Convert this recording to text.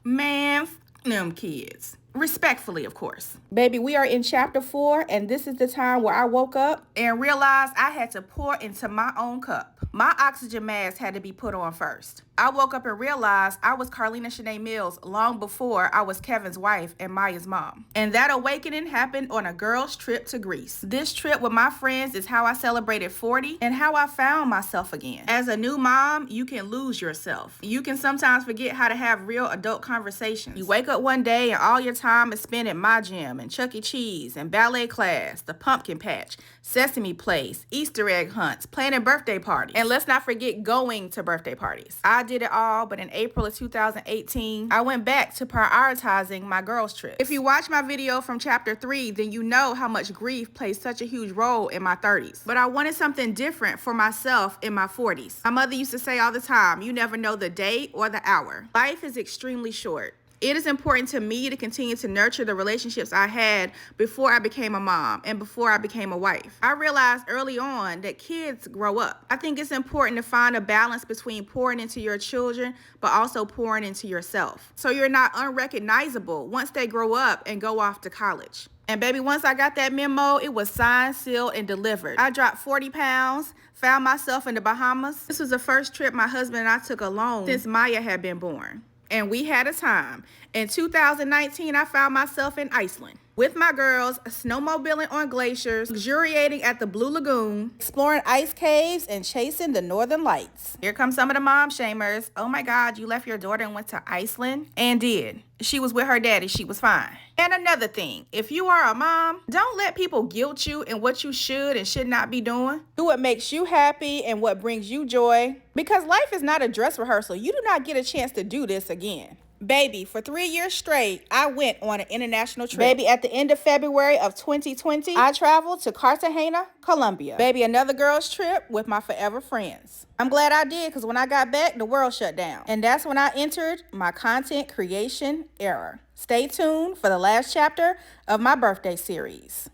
Man, them kids. Respectfully, of course. Baby, we are in chapter 4, and this is the time where I woke up and realized I had to pour into my own cup. My oxygen mask had to be put on first. I woke up and realized I was Carlina Shanae Mills long before I was Kevin's wife and Maya's mom. And that awakening happened on a girl's trip to Greece. This trip with my friends is how I celebrated 40 and how I found myself again. As a new mom, you can lose yourself. You can sometimes forget how to have real adult conversations. You wake up one day and all your time is spent at my gym and Chuck E. Cheese and ballet class, the pumpkin patch, Sesame Place, Easter egg hunts, planning birthday parties. And let's not forget going to birthday parties. I did it all, but in April of 2018, I went back to prioritizing my girls' trip. If you watch my video from chapter 3, then you know how much grief plays such a huge role in my 30s. But I wanted something different for myself in my 40s. My mother used to say all the time, you never know the day or the hour. Life is extremely short. It is important to me to continue to nurture the relationships I had before I became a mom and before I became a wife. I realized early on that kids grow up. I think it's important to find a balance between pouring into your children, but also pouring into yourself. So you're not unrecognizable once they grow up and go off to college. And baby, once I got that memo, it was signed, sealed, and delivered. I dropped 40 pounds, found myself in the Bahamas. This was the first trip my husband and I took alone since Maya had been born. And we had a time. In 2019, I found myself in Iceland with my girls, snowmobiling on glaciers, luxuriating at the Blue Lagoon, exploring ice caves, and chasing the northern lights. Here come some of the mom shamers. Oh my God, you left your daughter and went to Iceland? And did. She was with her daddy. She was fine. And another thing, if you are a mom, don't let people guilt you in what you should and should not be doing. Do what makes you happy and what brings you joy. Because life is not a dress rehearsal. You do not get a chance to do this again. Baby, for 3 years straight, I went on an international trip. Baby, at the end of February of 2020, I traveled to Cartagena, Colombia. Baby, another girl's trip with my forever friends. I'm glad I did because when I got back, the world shut down. And that's when I entered my content creation era. Stay tuned for the last chapter of my birthday series.